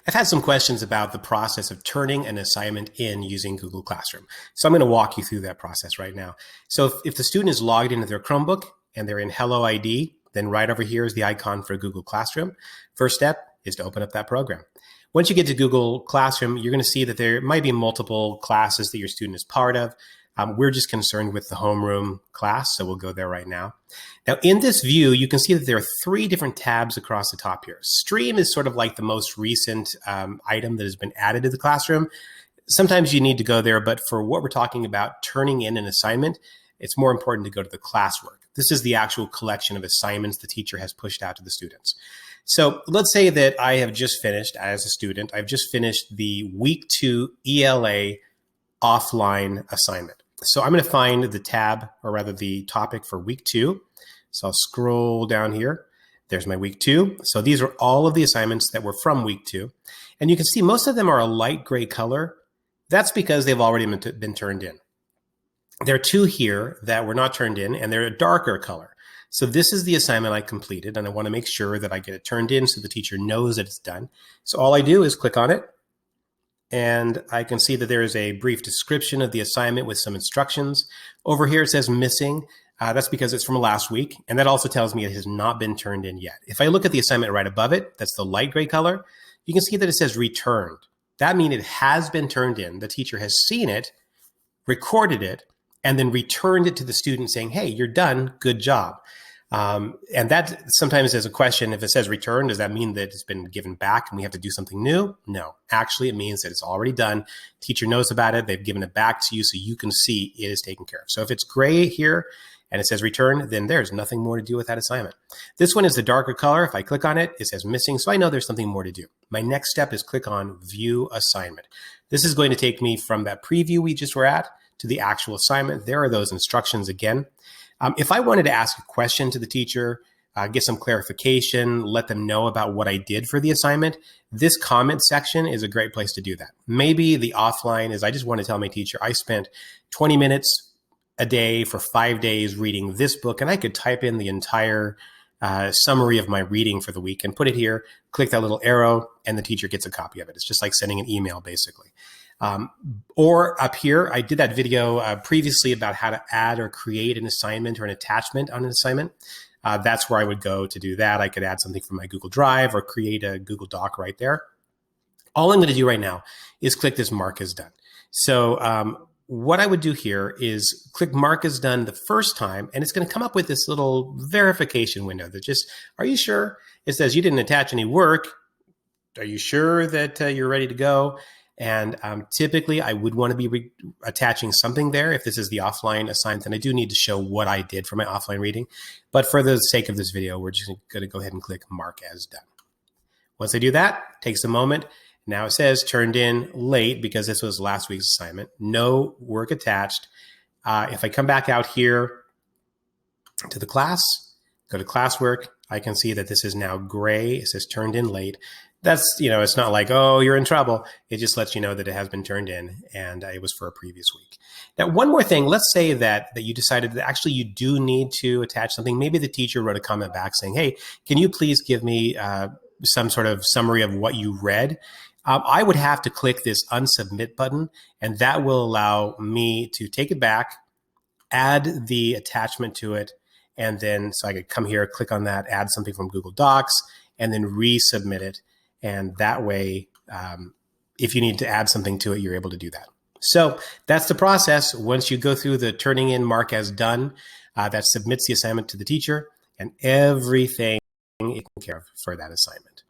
I've had some questions about the process of turning an assignment in using Google Classroom. So I'm going to walk you through that process right now. So if the student is logged into their Chromebook and they're in Hello ID, then right over here is the icon for Google Classroom. First step is to open up that program. Once you get to Google Classroom, you're going to see that there might be multiple classes that your student is part of. We're just concerned with the homeroom class, so we'll go there right now. Now, in this view, you can see that there are three different tabs across the top here. Stream is sort of like the most recent item that has been added to the classroom. Sometimes you need to go there, but for what we're talking about, turning in an assignment, it's more important to go to the classwork. This is the actual collection of assignments the teacher has pushed out to the students. So let's say that I have just finished, as a student, I've just finished the week 2 ELA offline assignment. So I'm going to find the tab, or rather the topic for week 2. So I'll scroll down here. There's my week 2. So these are all of the assignments that were from week 2. And you can see most of them are a light gray color. That's because they've already been turned in. There are 2 here that were not turned in, and they're a darker color. So this is the assignment I completed, and I want to make sure that I get it turned in so the teacher knows that it's done. So all I do is click on it, and I can see that there is a brief description of the assignment with some instructions. Over here it says missing. That's because it's from last week, and that also tells me it has not been turned in yet. If I look at the assignment right above it, that's the light gray color, you can see that it says returned. That means it has been turned in. The teacher has seen it, recorded it, and then returned it to the student saying, hey, you're done, good job. And that sometimes is a question. If it says return, does that mean that it's been given back and we have to do something new? No, actually it means that it's already done. Teacher knows about it. They've given it back to you so you can see it is taken care of. So if it's gray here and it says return, then there's nothing more to do with that assignment. This one is the darker color. If I click on it, it says missing. So I know there's something more to do. My next step is click on view assignment. This is going to take me from that preview we just were at to the actual assignment. There are those instructions again. If I wanted to ask a question to the teacher, get some clarification, let them know about what I did for the assignment, this comment section is a great place to do that. Maybe the offline is I just want to tell my teacher I spent 20 minutes a day for 5 days reading this book, and I could type in the entire summary of my reading for the week and put it here, click that little arrow, and the teacher gets a copy of it. It's just like sending an email, basically. Or up here, I did that video previously about how to add or create an assignment or an attachment on an assignment. That's where I would go to do that. I could add something from my Google Drive or create a Google Doc right there. All I'm going to do right now is click this mark as done. So what I would do here is click mark as done the first time, and it's going to come up with this little verification window that just, are you sure? It says you didn't attach any work. Are you sure that you're ready to go? And typically I would want to be attaching something there. If this is the offline assignment, then I do need to show what I did for my offline reading. But for the sake of this video, we're just going to go ahead and click mark as done. Once I do that, it takes a moment. Now it says turned in late because this was last week's assignment. No work attached. If I come back out here to the class, go to classwork, I can see that this is now gray. It says turned in late. That's, it's not like, oh, you're in trouble. It just lets you know that it has been turned in and it was for a previous week. Now, one more thing, let's say that you decided that actually you do need to attach something. Maybe the teacher wrote a comment back saying, hey, can you please give me some sort of summary of what you read? I would have to click this unsubmit button, and that will allow me to take it back, add the attachment to it, and then so I could come here, click on that, add something from Google Docs, and then resubmit it. And that way, if you need to add something to it, you're able to do that. So that's the process. Once you go through the turning in mark as done, that submits the assignment to the teacher, and everything is taken care of for that assignment.